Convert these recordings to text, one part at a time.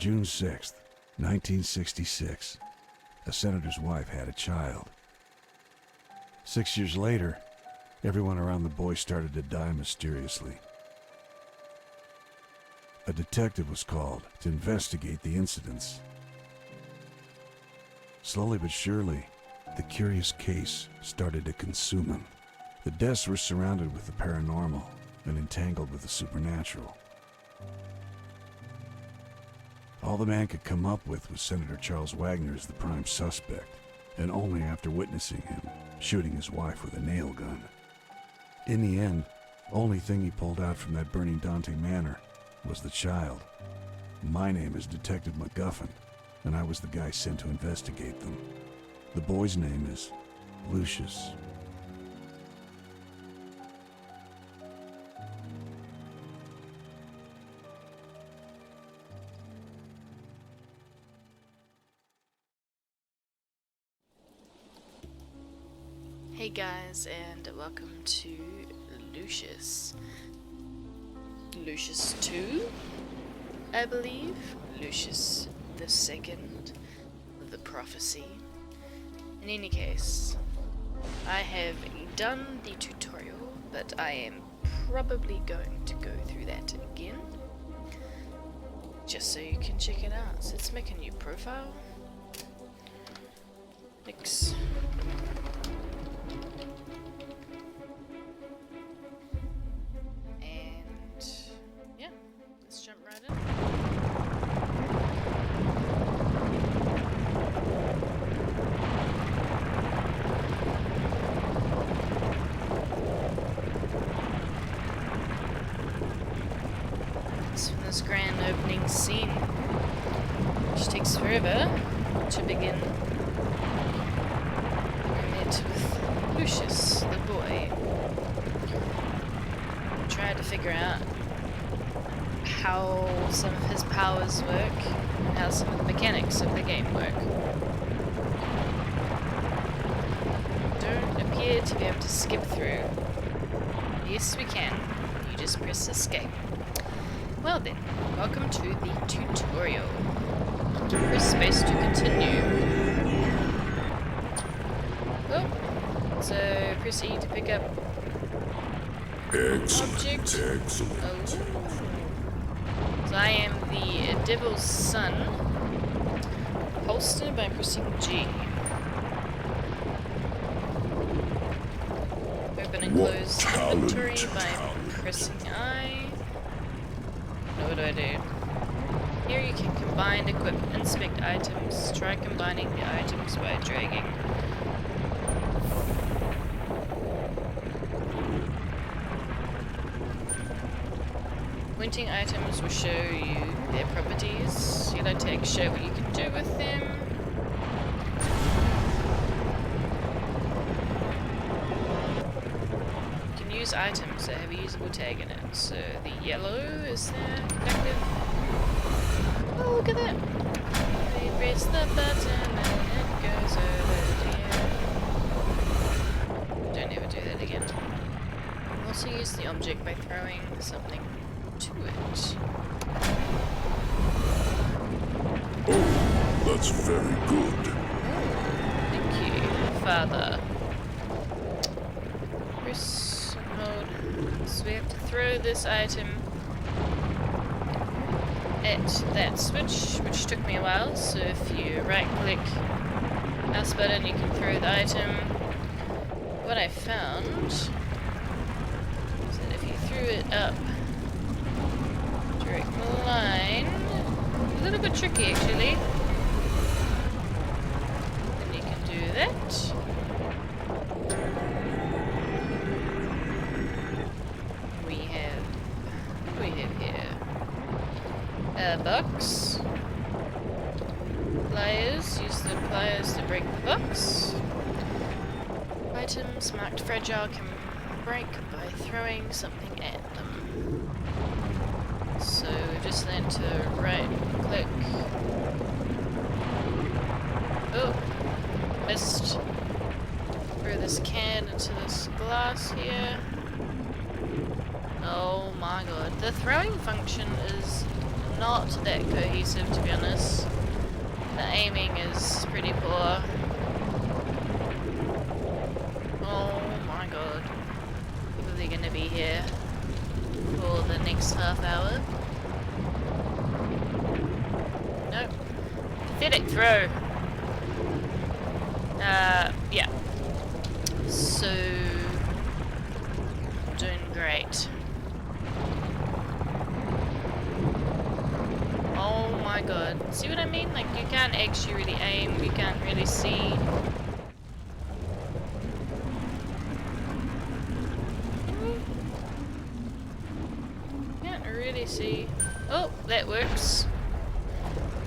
June 6th, 1966. A senator's wife had a child. 6 years later, everyone around the boy started to die mysteriously. A detective was called to investigate the incidents. Slowly but surely, the curious case started to consume him. The deaths were surrounded with the paranormal and entangled with the supernatural. All the man could come up with was Senator Charles Wagner as the prime suspect, and only after witnessing him shooting his wife with a nail gun. In the end, only thing he pulled out from that burning Dante manor was the child. My name is Detective MacGuffin, and I was the guy sent to investigate them. The boy's name is Lucius. Hey guys, and welcome to Lucius. Lucius 2, I believe. Lucius the Second, the Prophecy. In any case, I have done the tutorial, but I am probably going to go through that again, just so you can check it out. So let's make a new profile. Next. This grand opening scene, which takes forever to begin. We're met with Lucius, the boy. Try to figure out how some of his powers work and how some of the mechanics of the game work. Don't appear to be able to skip through. Yes, we can. You just press escape. Well then, welcome to the tutorial. Press space to continue. Oh, so press E to pick up object. Excellent. Oh. So I am the Devil's Son. Holster by pressing G. Open and close inventory by pressing I. What do I do? Here you can combine, equip, inspect items. Try combining the items by dragging. Pointing items will show you their properties. Yellow tags show what you can do with them. You can use items that have a usable tag in it. So the yellow is there, conductive. Oh, look at that! We press the button and it goes over here. Don't ever do that again. Also use the object by throwing something to it. Oh, that's very good. Oh, thank you, Father. Press hold. So we have to throw this item at that switch, which took me a while. So if you right click mouse button, you can throw the item. What I found is that if you threw it up direct line, a little bit tricky actually, then you can do that. Box. Pliers. Use the pliers to break the box. Items marked fragile can break by throwing something at them. So we just need to right click. Oh, missed. Throw this can into this glass here. Oh my god, the throwing function is not that cohesive, to be honest. The aiming is pretty poor. Oh my god. People are gonna be here for the next half hour. Nope. Pathetic throw. Yeah. So, doing great. Oh my god. See what I mean? Like, you can't actually really aim, you can't really see. Can't really see. Oh, that works.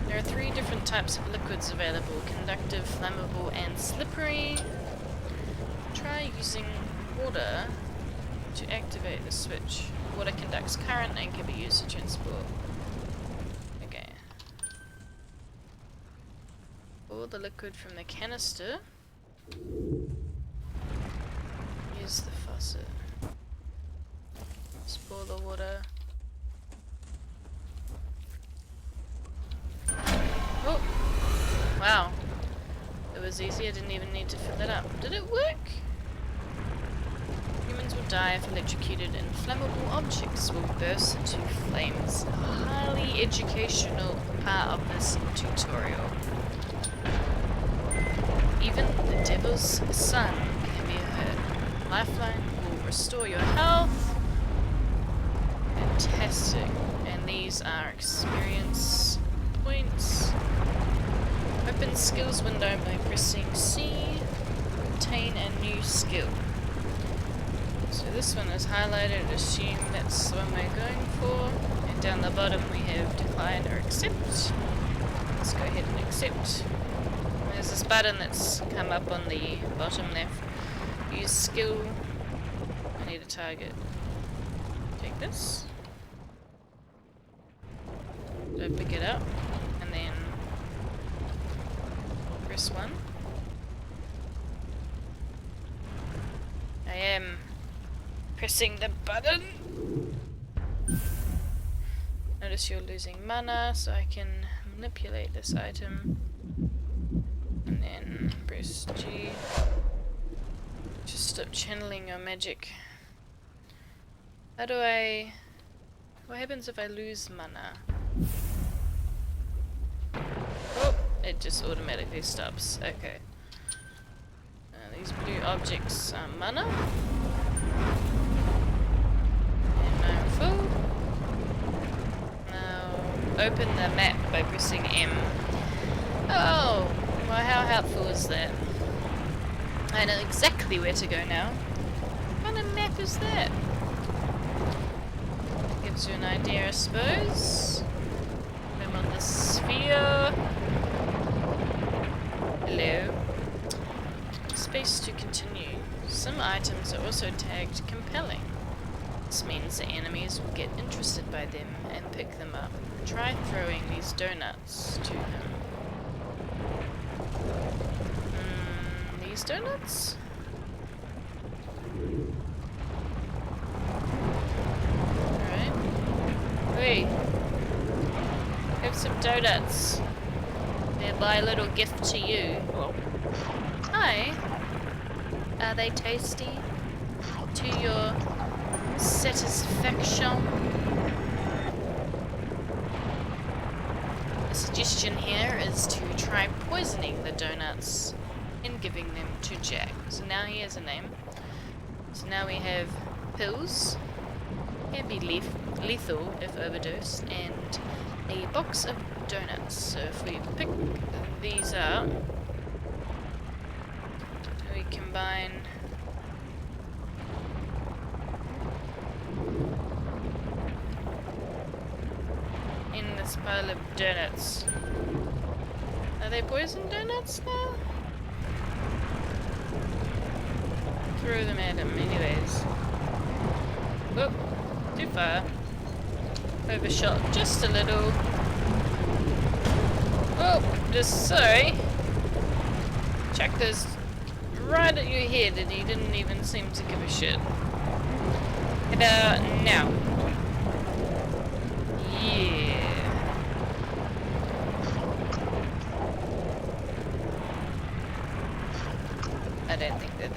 There are 3 different types of liquids available: conductive, flammable, and slippery. Try using water to activate the switch. Water conducts current and can be used to transport. Okay. Pour the liquid from the canister. Use the faucet. Let's pour the water. Oh! Wow. It was easy, I didn't even need to fill it up. Did it work? Humans will die if electrocuted and flammable objects will burst into flames. A highly educational part of this tutorial. Even the devil's son can be hurt. Lifeline will restore your health. Fantastic. And these are experience points. Open skills window by pressing C. Obtain a new skill. So this one is highlighted, assume that's the one we're going for. And down the bottom we have decline or accept. Let's go ahead and accept. There's this button that's come up on the bottom there. Use skill. I need a target. Take this. Go pick it up. And then press 1. I am pressing the button. Notice you're losing mana, so I can manipulate this item. And then press G. Just stop channeling your magic. How do I... What happens if I lose mana? Oh, it just automatically stops. Okay. These blue objects are mana. And I'm full. Now open the map by pressing M. Oh, well, how helpful is that? I know exactly where to go now. What kind of map is that? Gives you an idea, I suppose. I'm on the sphere. Hello. Space to continue. Some items are also tagged compelling. This means the enemies will get interested by them and pick them up. Try throwing these donuts to them. These donuts? Alright. Wait. Have some donuts. Thereby a little gift to you. Hi. Are they tasty? To your satisfaction? A suggestion here is to try poisoning the donuts and giving them to Jack. So now he has a name. So now we have pills, can be lethal if overdosed, and a box of donuts. So if we pick these up, we combine in this pile of donuts. Are they poison donuts now? Throw them at him anyways. Whoop, too far. Overshot just a little. Oh, just sorry. Chuck those right at your head and he didn't even seem to give a shit. How about now? Yeah.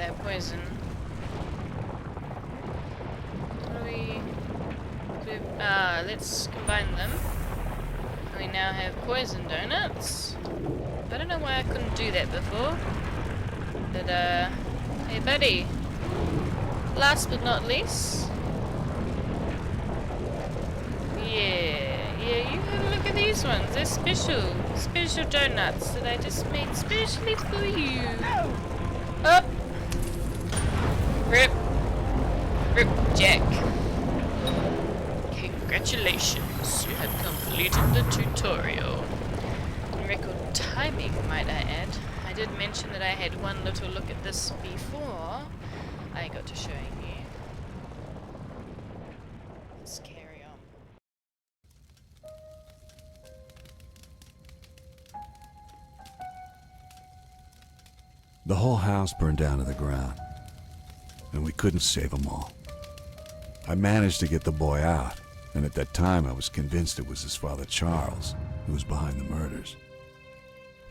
that poison. What do we... let's combine them. We now have poison donuts. I don't know why I couldn't do that before. But, hey buddy. Last but not least. Yeah, you have a look at these ones. They're special donuts that I just made specially for you. Up. Rip Jack. Congratulations, you have completed the tutorial. In record timing, might I add. I did mention that I had one little look at this before I got to showing you. Let's carry on. The whole house burned down to the ground, and we couldn't save them all. I managed to get the boy out, and at that time I was convinced it was his father Charles who was behind the murders.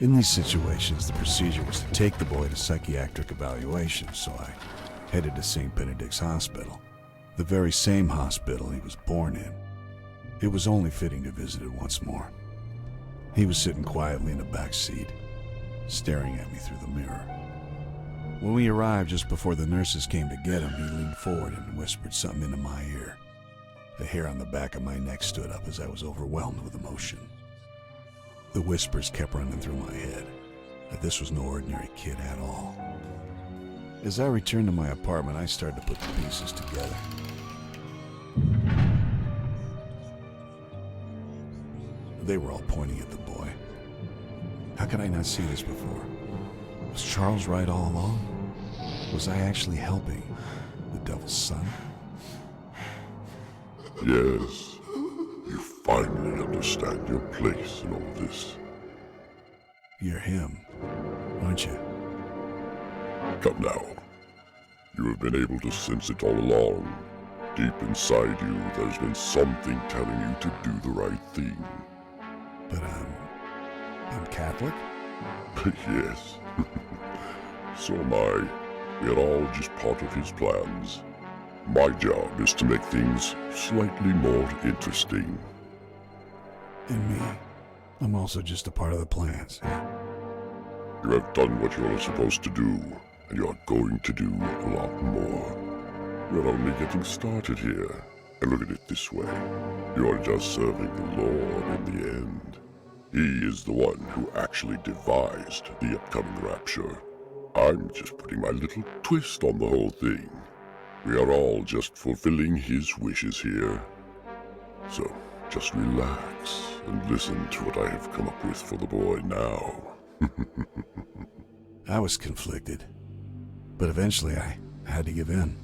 In these situations, the procedure was to take the boy to psychiatric evaluation, so I headed to St. Benedict's Hospital, the very same hospital he was born in. It was only fitting to visit it once more. He was sitting quietly in the back seat, staring at me through the mirror. When we arrived just before the nurses came to get him, he leaned forward and whispered something into my ear. The hair on the back of my neck stood up as I was overwhelmed with emotion. The whispers kept running through my head that this was no ordinary kid at all. As I returned to my apartment, I started to put the pieces together. They were all pointing at the boy. How could I not see this before? Was Charles right all along? Was I actually helping the devil's son? Yes, you finally understand your place in all this. You're him, aren't you? Come now. You have been able to sense it all along. Deep inside you, there's been something telling you to do the right thing. But I'm Catholic? Yes. So am I. We are all just part of his plans. My job is to make things slightly more interesting. And me. I'm also just a part of the plans. You have done what you are supposed to do, and you are going to do a lot more. We're only getting started here. And look at it this way. You are just serving the Lord in the end. He is the one who actually devised the upcoming rapture. I'm just putting my little twist on the whole thing. We are all just fulfilling his wishes here. So, just relax and listen to what I have come up with for the boy now. I was conflicted, but eventually I had to give in.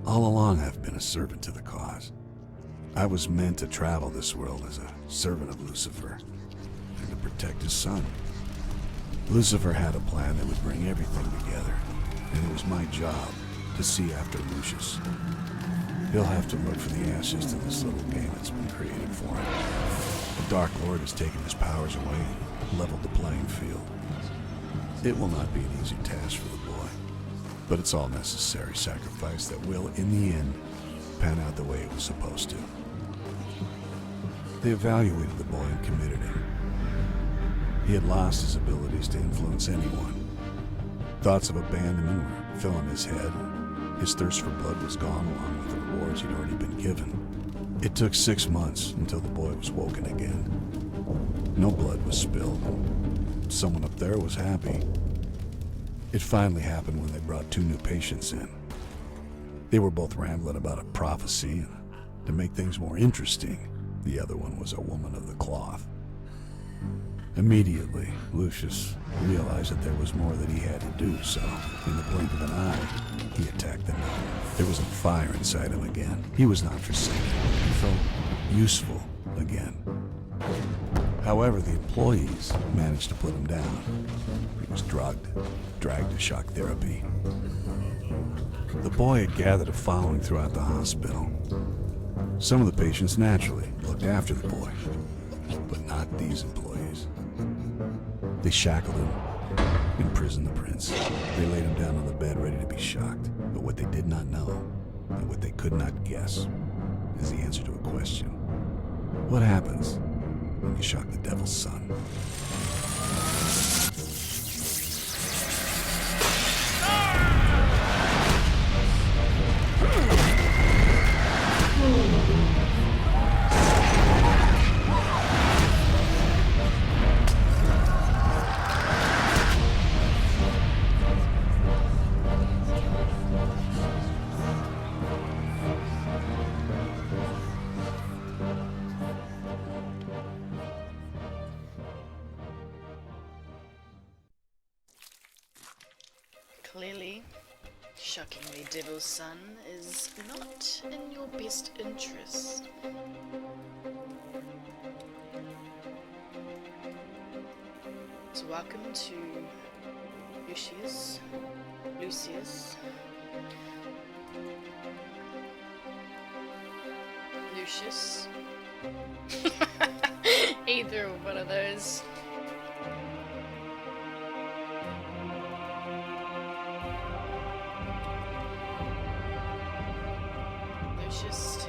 All along I've been a servant to the cause. I was meant to travel this world as a servant of Lucifer and to protect his son. Lucifer had a plan that would bring everything together, and it was my job to see after Lucius. He'll have to look for the answers to this little game that's been created for him. The Dark Lord has taken his powers away and leveled the playing field. It will not be an easy task for the boy, but it's all necessary sacrifice that will, in the end, pan out the way it was supposed to. They evaluated the boy and committed him. He had lost his abilities to influence anyone. Thoughts of abandonment were filling his head. His thirst for blood was gone along with the rewards he'd already been given. It took 6 months until the boy was woken again. No blood was spilled. Someone up there was happy. It finally happened when they brought 2 new patients in. They were both rambling about a prophecy, and to make things more interesting, the other one was a woman of the cloth. Immediately, Lucius realized that there was more that he had to do, so in the blink of an eye, he attacked them. There was a fire inside him again. He was not forsaken. He felt useful again. However, the employees managed to put him down. He was drugged, dragged to shock therapy. The boy had gathered a following throughout the hospital. Some of the patients naturally looked after the boy, but not these employees. They shackled him, Imprison the prince. They laid him down on the bed ready to be shocked. But what they did not know, and what they could not guess, is the answer to a question. What happens when you shock the devil's son? Clearly, shocking the devil's son is not in your best interest. So welcome to Lucius. Lucius. Either one of those. Lucius